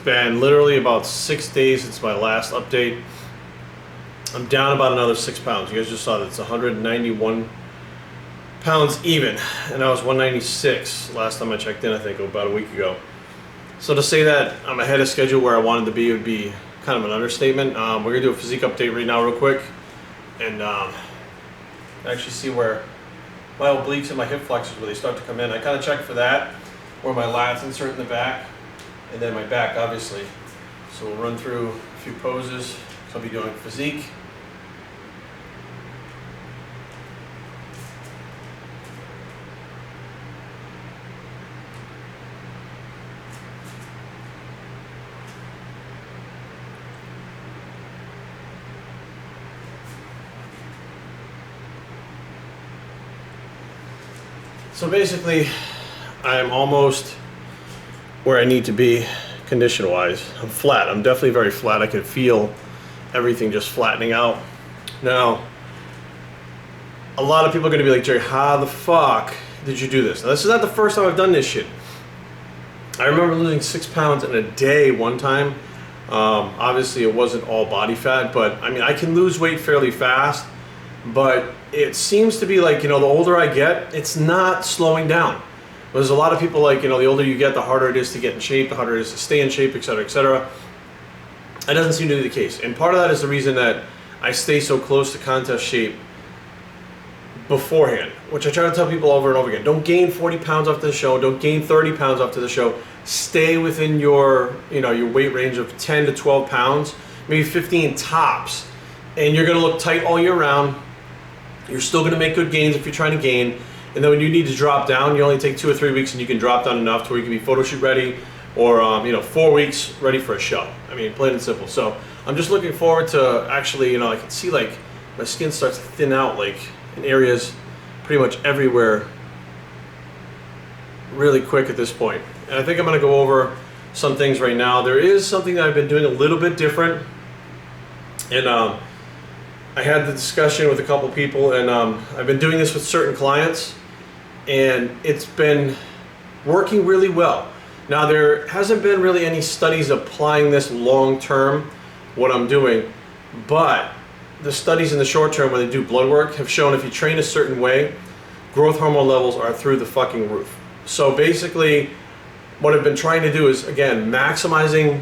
been literally about 6 days since my last update. I'm down about another 6 pounds. You guys just saw that it's 191 pounds even, and I was 196 last time I checked in, I think about a week ago. So to say that I'm ahead of schedule where I wanted to be would be kind of an understatement. We're gonna do a physique update right now real quick, and actually see where my obliques and my hip flexors, where they start to come in. I kind of check for that, where my lats insert in the back, and then my back, obviously. So we'll run through a few poses. So I'll be doing physique. So basically, I'm almost where I need to be condition-wise. I'm flat. I'm definitely very flat. I can feel everything just flattening out. Now, a lot of people are going to be like, Jerry, how the fuck did you do this? Now, this is not the first time I've done this shit. I remember losing 6 pounds in a day one time. Obviously, it wasn't all body fat, but I mean, I can lose weight fairly fast. But it seems to be like, you know, the older I get, it's not slowing down. There's a lot of people like, you know, the older you get, the harder it is to get in shape, the harder it is to stay in shape, etc., etc. That doesn't seem to be the case. And part of that is the reason that I stay so close to contest shape beforehand, which I try to tell people over and over again. Don't gain 40 pounds off the show. Don't gain 30 pounds off to the show. Stay within your, you know, your weight range of 10 to 12 pounds, maybe 15 tops. And you're going to look tight all year round. You're still going to make good gains if you're trying to gain. And then when you need to drop down, you only take 2 or 3 weeks and you can drop down enough to where you can be photo shoot ready, or you know, 4 weeks ready for a show. I mean, plain and simple. So I'm just looking forward to actually, you know, I can see like my skin starts to thin out like in areas pretty much everywhere really quick at this point. And I think I'm going to go over some things right now. There is something that I've been doing a little bit different, and I had the discussion with a couple people, and I've been doing this with certain clients, and it's been working really well. Now, there hasn't been really any studies applying this long term, what I'm doing, but the studies in the short term when they do blood work have shown if you train a certain way, growth hormone levels are through the fucking roof. So basically, what I've been trying to do is, again, maximizing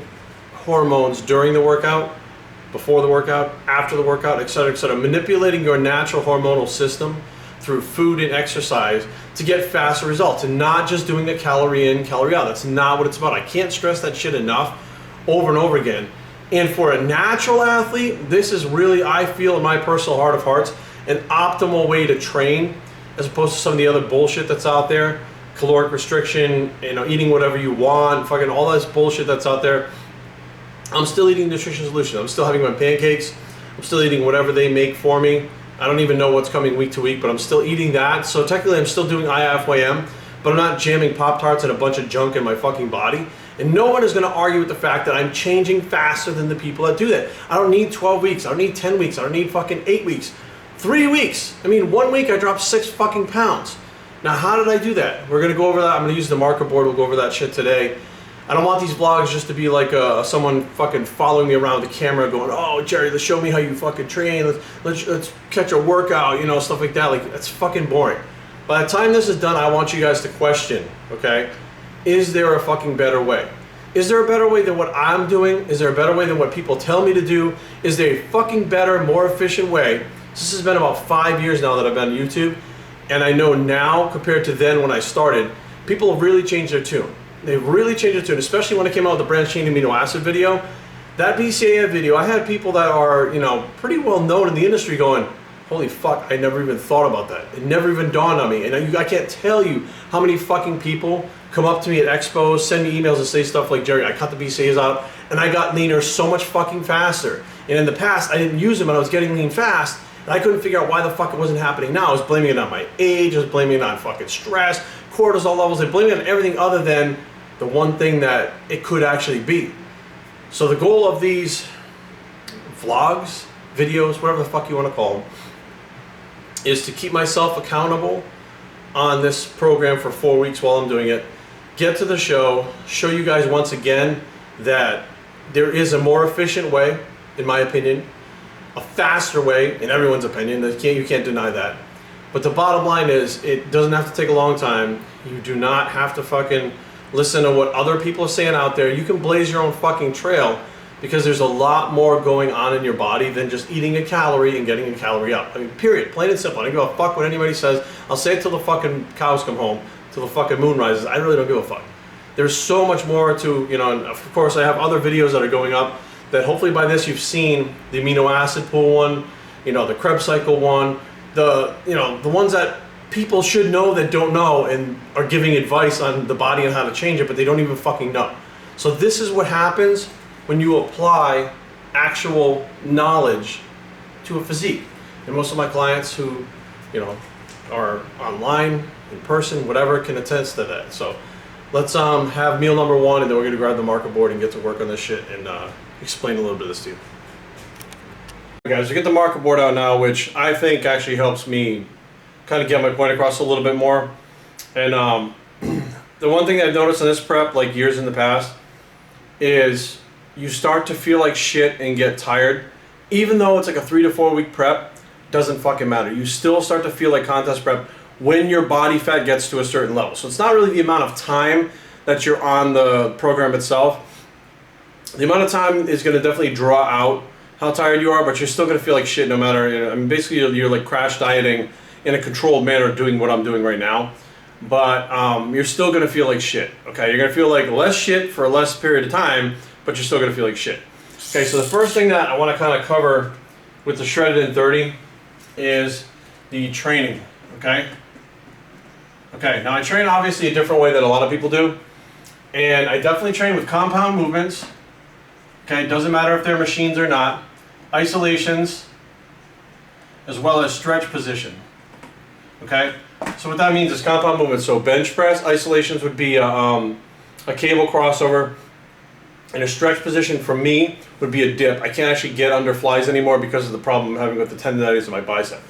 hormones during the workout, before the workout, after the workout, etc., etc. Manipulating your natural hormonal system through food and exercise to get faster results, and not just doing a calorie in, calorie out. That's not what it's about. I can't stress that shit enough over and over again. And for a natural athlete, this is really, I feel in my personal heart of hearts, an optimal way to train as opposed to some of the other bullshit that's out there. Caloric restriction, you know, eating whatever you want, fucking all this bullshit that's out there. I'm still eating Nutrition Solutions. I'm still having my pancakes. I'm still eating whatever they make for me. I don't even know what's coming week to week, but I'm still eating that. So technically I'm still doing IFYM, but I'm not jamming Pop-Tarts and a bunch of junk in my fucking body. And no one is going to argue with the fact that I'm changing faster than the people that do that. I don't need 12 weeks. I don't need 10 weeks. I don't need fucking 8 weeks. 3 weeks. I mean, 1 week I dropped 6 fucking pounds. Now, how did I do that? We're going to go over that. I'm going to use the marker board. We'll go over that shit today. I don't want these vlogs just to be like someone fucking following me around with the camera going, oh, Jerry, let's show me how you fucking train. Let's catch a workout, you know, stuff like that. Like, that's fucking boring. By the time this is done, I want you guys to question, okay? Is there a fucking better way? Is there a better way than what I'm doing? Is there a better way than what people tell me to do? Is there a fucking better, more efficient way? This has been about 5 years now that I've been on YouTube, and I know now, compared to then when I started, people have really changed their tune. They've really changed their tune, especially when I came out with the branched chain amino acid video. That BCAA video, I had people that are, you know, pretty well known in the industry going, holy fuck, I never even thought about that. It never even dawned on me. And I can't tell you how many fucking people come up to me at expos, send me emails and say stuff like, Jerry, I cut the BCAAs out and I got leaner so much fucking faster. And in the past, I didn't use them and I was getting lean fast, and I couldn't figure out why the fuck it wasn't happening now. I was blaming it on my age, I was blaming it on fucking stress, cortisol levels, I blaming it on everything other than the one thing that it could actually be. So the goal of these vlogs, videos, whatever the fuck you want to call them, is to keep myself accountable on this program for 4 weeks while I'm doing it, get to the show, show you guys once again that there is a more efficient way, in my opinion, a faster way, in everyone's opinion. You can't deny that. But the bottom line is, it doesn't have to take a long time. You do not have to fucking listen to what other people are saying out there. You can blaze your own fucking trail, because there's a lot more going on in your body than just eating a calorie and getting a calorie up. I mean, period. Plain and simple. I don't give a fuck what anybody says. I'll say it till the fucking cows come home, till the fucking moon rises. I really don't give a fuck. There's so much more to, you know, and of course I have other videos that are going up that hopefully by this you've seen, the amino acid pool one, you know, the Krebs cycle one, the, you know, the ones that people should know that don't know and are giving advice on the body and how to change it, but they don't even fucking know. So this is what happens when you apply actual knowledge to a physique. And most of my clients who, you know, are online, in person, whatever, can attest to that. So let's have meal number one, and then we're gonna grab the marker board and get to work on this shit and explain a little bit of this to you. Okay, guys, we get the marker board out now, which I think actually helps me kind of get my point across a little bit more. And the one thing I've noticed in this prep, like years in the past, is you start to feel like shit and get tired. Even though it's like a 3 to 4 week prep, doesn't fucking matter. You still start to feel like contest prep when your body fat gets to a certain level. So it's not really the amount of time that you're on the program itself. The amount of time is going to definitely draw out how tired you are, but you're still going to feel like shit no matter, you know, I mean, basically you're like crash dieting in a controlled manner, doing what I'm doing right now. But you're still going to feel like shit, okay? You're going to feel like less shit for a less period of time, but you're still going to feel like shit. Okay, so the first thing that I want to kind of cover with the Shredded in 30 is the training, okay? Okay, now I train obviously a different way than a lot of people do. And I definitely train with compound movements. Okay, it doesn't matter if they're machines or not. Isolations, as well as stretch position. Okay, so what that means is compound movements. So bench press, isolations would be a cable crossover. And a stretch position for me would be a dip. I can't actually get under flies anymore because of the problem I'm having with the tendinitis of my bicep.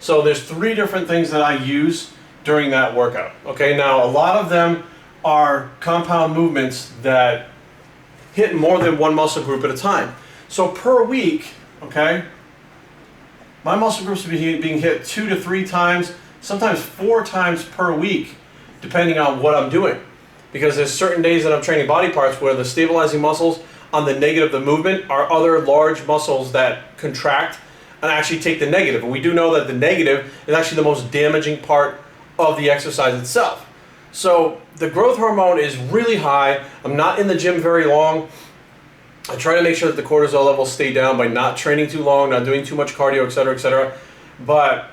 So there's 3 different things that I use during that workout. Okay, now a lot of them are compound movements that hit more than one muscle group at a time. So per week, okay, my muscle groups will be being hit 2 to 3 times, sometimes 4 times per week, depending on what I'm doing. Because there's certain days that I'm training body parts where the stabilizing muscles on the negative of the movement are other large muscles that contract and actually take the negative. And we do know that the negative is actually the most damaging part of the exercise itself. So the growth hormone is really high. I'm not in the gym very long. I try to make sure that the cortisol levels stay down by not training too long, not doing too much cardio, etc., etc. But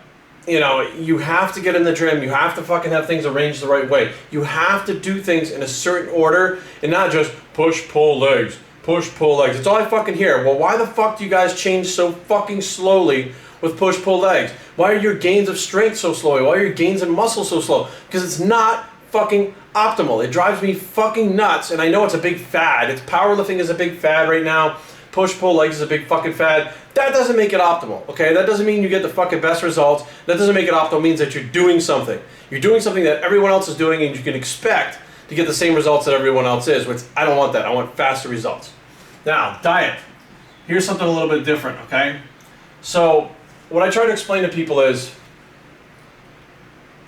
you know, you have to get in the gym. You have to fucking have things arranged the right way. You have to do things in a certain order and not just push, pull, legs, push, pull, legs. It's all I fucking hear. Well, why the fuck do you guys change so fucking slowly with push, pull, legs? Why are your gains of strength so slow? Why are your gains in muscle so slow? Because it's not fucking optimal. It drives me fucking nuts, and I know it's a big fad. It's powerlifting is a big fad right now. Push, pull, legs is a big fucking fad. That doesn't make it optimal, okay? That doesn't mean you get the fucking best results. That doesn't make it optimal. It means that you're doing something. You're doing something that everyone else is doing, and you can expect to get the same results that everyone else is, which I don't want that. I want faster results. Now, diet. Here's something a little bit different, okay? So what I try to explain to people is,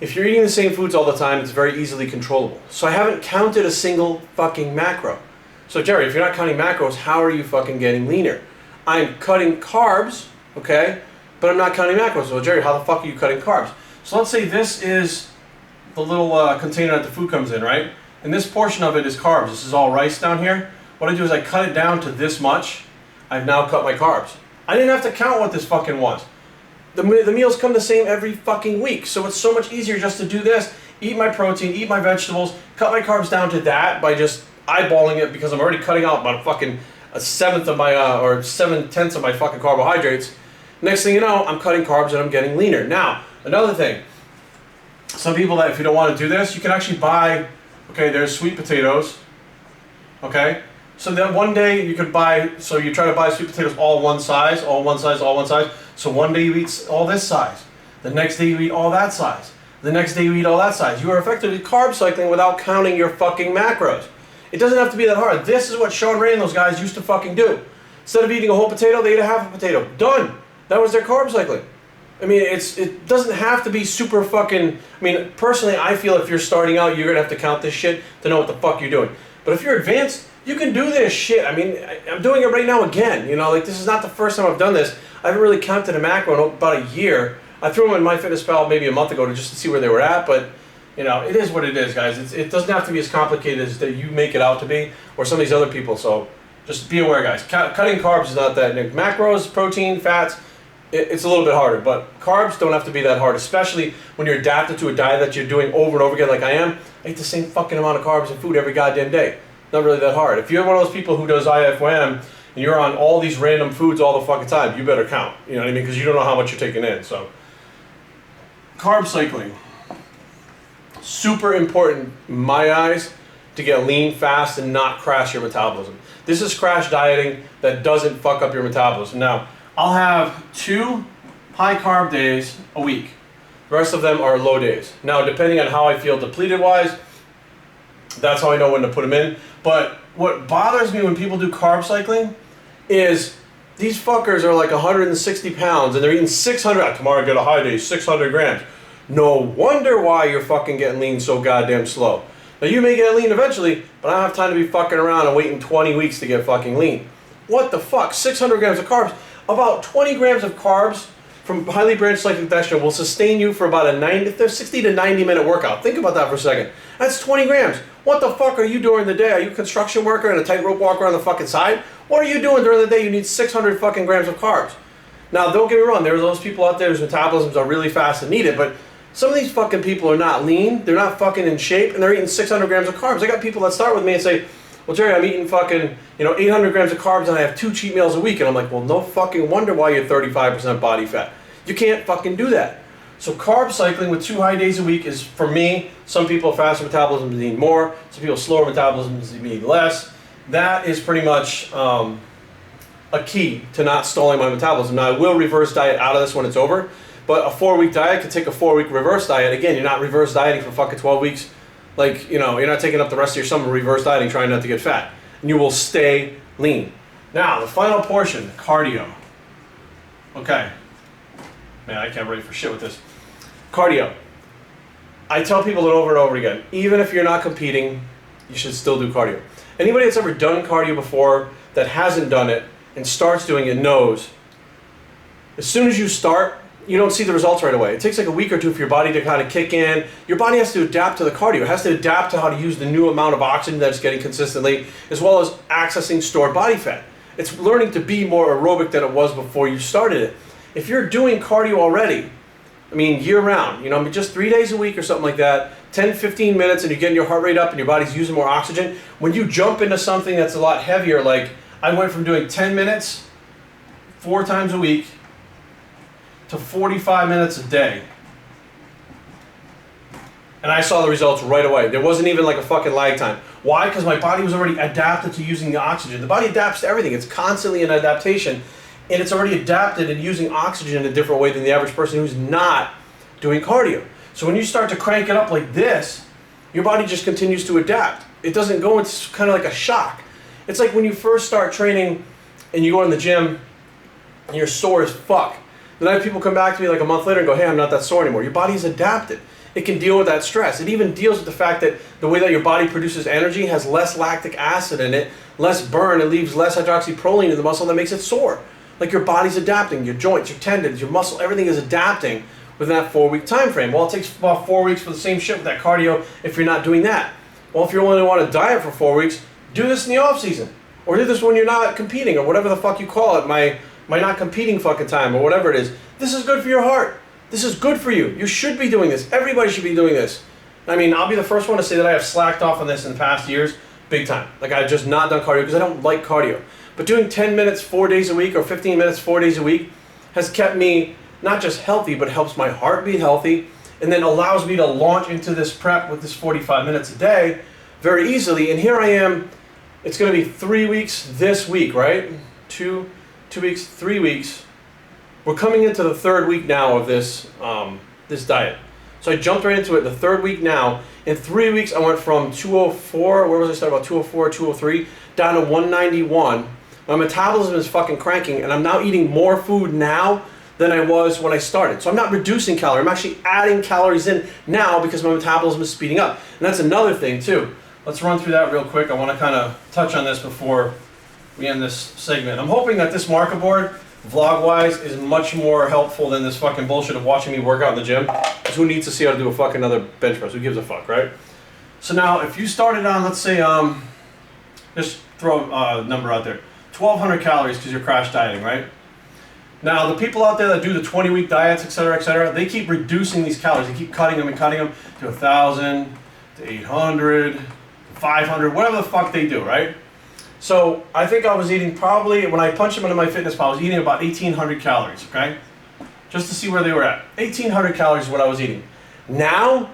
if you're eating the same foods all the time, it's very easily controllable. So I haven't counted a single fucking macro. So Jerry, if you're not counting macros, how are you fucking getting leaner? I'm cutting carbs, okay, but I'm not counting macros. So Jerry, how the fuck are you cutting carbs? So let's say this is the little container that the food comes in, right? And this portion of it is carbs. This is all rice down here. What I do is I cut it down to this much. I've now cut my carbs. I didn't have to count what this fucking was. The meals come the same every fucking week. So it's so much easier just to do this, eat my protein, eat my vegetables, cut my carbs down to that by just eyeballing it, because I'm already cutting out about fucking a seventh of my, or 7/10 of my fucking carbohydrates. Next thing you know, I'm cutting carbs and I'm getting leaner. Now, another thing. Some people that if you don't want to do this, you can actually buy, okay, there's sweet potatoes, okay? So then one day you could buy, so you try to buy sweet potatoes all one size, all one size, all one size. So one day you eat all this size. The next day you eat all that size. The next day you eat all that size. You are effectively carb cycling without counting your fucking macros. It doesn't have to be that hard. This is what Sean Ray and those guys used to fucking do. Instead of eating a whole potato, they ate a half a potato. Done. That was their carb cycling. I mean, it doesn't have to be super fucking... I mean, personally, I feel if you're starting out, you're going to have to count this shit to know what the fuck you're doing. But if you're advanced, you can do this shit. I mean, I'm doing it right now again. You know, like, this is not the first time I've done this. I haven't really counted a macro in about a year. I threw them in MyFitnessPal maybe a month ago just to see where they were at, but, you know, it is what it is, guys. It doesn't have to be as complicated as that you make it out to be, or some of these other people, so just be aware, guys. Cutting carbs is not that. Macros, protein, fats, it's a little bit harder, but carbs don't have to be that hard, especially when you're adapted to a diet that you're doing over and over again like I am. I eat the same fucking amount of carbs and food every goddamn day. Not really that hard. If you're one of those people who does IFYM and you're on all these random foods all the fucking time, you better count. You know what I mean? Because you don't know how much you're taking in. So, carb cycling. Super important, in my eyes, to get lean fast and not crash your metabolism. This is crash dieting that doesn't fuck up your metabolism. Now, I'll have 2 high carb days a week. The rest of them are low days. Now, depending on how I feel depleted wise, that's how I know when to put them in. But what bothers me when people do carb cycling is these fuckers are like 160 pounds and they're eating 600, tomorrow I get a high day, 600 grams. No wonder why you're fucking getting lean so goddamn slow. Now you may get lean eventually, but I don't have time to be fucking around and waiting 20 weeks to get fucking lean. What the fuck? 600 grams of carbs. About 20 grams of carbs from highly branched cyclic digestion will sustain you for about a 60 to 90 minute workout. Think about that for a second. That's 20 grams. What the fuck are you doing the day? Are you a construction worker and a tightrope walker on the fucking side? What are you doing during the day? You need 600 fucking grams of carbs. Now, don't get me wrong. There's those people out there whose metabolisms are really fast and need it, but some of these fucking people are not lean. They're not fucking in shape, and they're eating 600 grams of carbs. I got people that start with me and say, well, Jerry, I'm eating fucking, 800 grams of carbs and I have 2 cheat meals a week. And I'm like, well, no fucking wonder why you're 35% body fat. You can't fucking do that. So carb cycling with 2 high days a week is, for me, some people faster metabolisms need more, some people slower metabolisms need less. That is pretty much a key to not stalling my metabolism. Now, I will reverse diet out of this when it's over, but a 4-week diet could take a 4-week reverse diet. Again, you're not reverse dieting for fucking 12 weeks. Like, you're not taking up the rest of your summer reverse dieting trying not to get fat. And you will stay lean. Now, the final portion, cardio. Okay. Man, I can't ready for shit with this. Cardio. I tell people it over and over again. Even if you're not competing, you should still do cardio. Anybody that's ever done cardio before that hasn't done it and starts doing it knows as soon as you start, you don't see the results right away. It takes like a week or two for your body to kind of kick in. Your body has to adapt to the cardio. It has to adapt to how to use the new amount of oxygen that it's getting consistently, as well as accessing stored body fat. It's learning to be more aerobic than it was before you started it. If you're doing cardio already, year round, just 3 days a week or something like that, 10, 15 minutes, and you're getting your heart rate up and your body's using more oxygen, when you jump into something that's a lot heavier, like I went from doing 10 minutes 4 times a week to 45 minutes a day. And I saw the results right away. There wasn't even like a fucking lag time. Why? Because my body was already adapted to using the oxygen. The body adapts to everything. It's constantly in adaptation. And it's already adapted and using oxygen in a different way than the average person who's not doing cardio. So when you start to crank it up like this, your body just continues to adapt. It doesn't go, it's kind of like a shock. It's like when you first start training and you go in the gym and you're sore as fuck. Then I have people come back to me like a month later and go, hey, I'm not that sore anymore. Your body's adapted. It can deal with that stress. It even deals with the fact that the way that your body produces energy has less lactic acid in it, less burn, it leaves less hydroxyproline in the muscle that makes it sore. Like your body's adapting, your joints, your tendons, your muscle, everything is adapting within that 4-week time frame. Well, it takes about 4 weeks for the same shit with that cardio if you're not doing that. Well, if you only want to diet for 4 weeks, do this in the off season. Or do this when you're not competing, or whatever the fuck you call it, my not competing fucking time, or whatever it is. This is good for your heart. This is good for you. You should be doing this. Everybody should be doing this. I'll be the first one to say that I have slacked off on this in the past years, big time. Like I've just not done cardio because I don't like cardio. But doing 10 minutes 4 days a week or 15 minutes 4 days a week has kept me not just healthy, but helps my heart be healthy, and then allows me to launch into this prep with this 45 minutes a day very easily. And here I am. It's going to be 3 weeks this week, right? 2 weeks, 3 weeks. We're coming into the 3rd week now of this this diet. So I jumped right into it. The third week now, in 3 weeks, I went from 204, where was I starting about 204, 203, down to 191. My metabolism is fucking cranking, and I'm now eating more food now than I was when I started. So I'm not reducing calories, I'm actually adding calories in now because my metabolism is speeding up. And that's another thing too. Let's run through that real quick. I want to kind of touch on this before we end this segment. I'm hoping that this marker board, vlog-wise, is much more helpful than this fucking bullshit of watching me work out in the gym. Because who needs to see how to do a fucking another bench press? Who gives a fuck, right? So now, if you started on, let's say, just throw a number out there, 1,200 calories because you're crash dieting, right? Now, the people out there that do the 20-week diets, etc., they keep reducing these calories. They keep cutting them and cutting them to 1,000, to 800, 500, whatever the fuck they do, right? So I think I was eating probably, when I punched them into my fitness pal, I was eating about 1,800 calories, okay? Just to see where they were at. 1,800 calories is what I was eating. Now,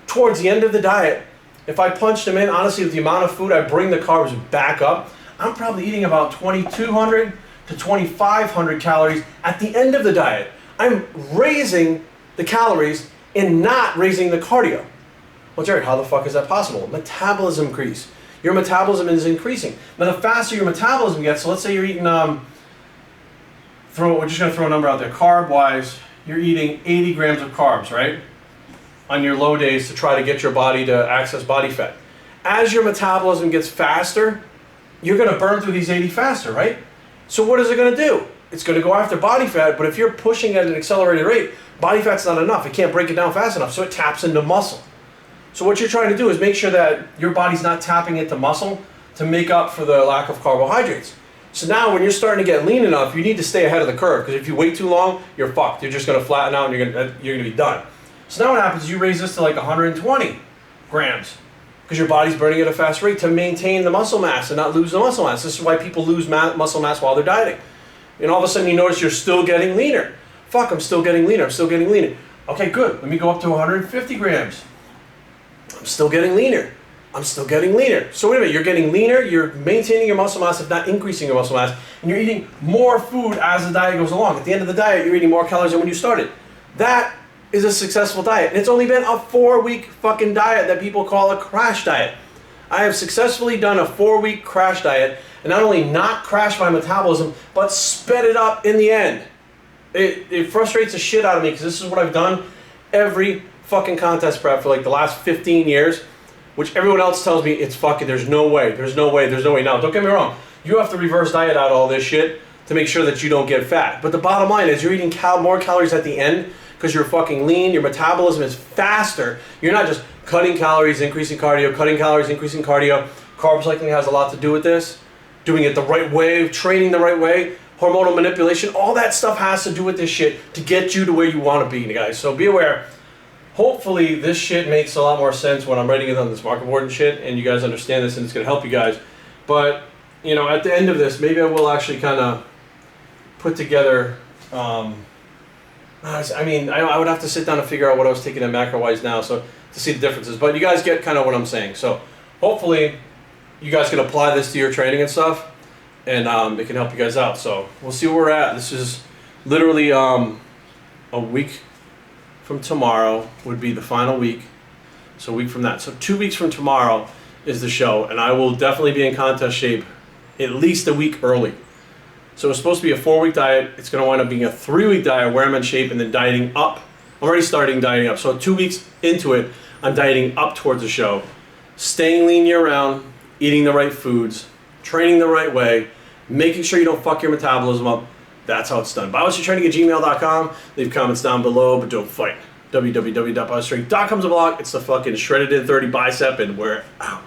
towards the end of the diet, if I punched them in, honestly, with the amount of food, I bring the carbs back up, I'm probably eating about 2,200 to 2,500 calories at the end of the diet. I'm raising the calories and not raising the cardio. Well, Jared, how the fuck is that possible? Metabolism increase. Your metabolism is increasing. Now, the faster your metabolism gets, so let's say you're eating, we're just gonna throw a number out there, carb-wise, you're eating 80 grams of carbs, right? On your low days to try to get your body to access body fat. As your metabolism gets faster, you're gonna burn through these 80 faster, right? So what is it gonna do? It's gonna go after body fat, but if you're pushing at an accelerated rate, body fat's not enough. It can't break it down fast enough, so it taps into muscle. So what you're trying to do is make sure that your body's not tapping into muscle to make up for the lack of carbohydrates. So now when you're starting to get lean enough, you need to stay ahead of the curve, because if you wait too long, you're fucked. You're just gonna flatten out and you're gonna be done. So now what happens is you raise this to like 120 grams, because your body's burning at a fast rate to maintain the muscle mass and not lose the muscle mass. This is why people lose muscle mass while they're dieting. And all of a sudden you notice you're still getting leaner. Fuck, I'm still getting leaner, I'm still getting leaner. Okay, good, let me go up to 150 grams. I'm still getting leaner. I'm still getting leaner. So wait a minute, you're getting leaner, you're maintaining your muscle mass, if not increasing your muscle mass, and you're eating more food as the diet goes along. At the end of the diet, you're eating more calories than when you started. That is a successful diet. And it's only been a 4-week fucking diet that people call a crash diet. I have successfully done a 4-week crash diet, and not only not crashed my metabolism, but sped it up in the end. It frustrates the shit out of me, because this is what I've done every fucking contest prep for like the last 15 years, which everyone else tells me it's fucking, there's no way, there's no way, there's no way. Now, don't get me wrong, you have to reverse diet out all this shit to make sure that you don't get fat. But the bottom line is you're eating more calories at the end because you're fucking lean, your metabolism is faster. You're not just cutting calories, increasing cardio, cutting calories, increasing cardio. Carb cycling has a lot to do with this. Doing it the right way, training the right way, hormonal manipulation, all that stuff has to do with this shit to get you to where you want to be, guys. So be aware. Hopefully this shit makes a lot more sense when I'm writing it on this marker board and shit, and you guys understand this and it's going to help you guys. But, you know, at the end of this, maybe I will actually kind of put together, I would have to sit down and figure out what I was taking in macro-wise now so to see the differences. But you guys get kind of what I'm saying. So hopefully you guys can apply this to your training and stuff, and it can help you guys out. So we'll see where we're at. This is literally a week from tomorrow would be the final week. So a week from that. So 2 weeks from tomorrow is the show, and I will definitely be in contest shape at least a week early. So it's supposed to be a 4-week diet. It's going to wind up being a 3-week diet where I'm in shape and then dieting up. I'm already starting dieting up. So 2 weeks into it, I'm dieting up towards the show. Staying lean year round, eating the right foods, training the right way, making sure you don't fuck your metabolism up. That's how it's done. BioCytraining@gmail.com. Leave comments down below, but don't fight. www.biostrength.com is a blog. It's the fucking shredded in 30 bicep, and we're out.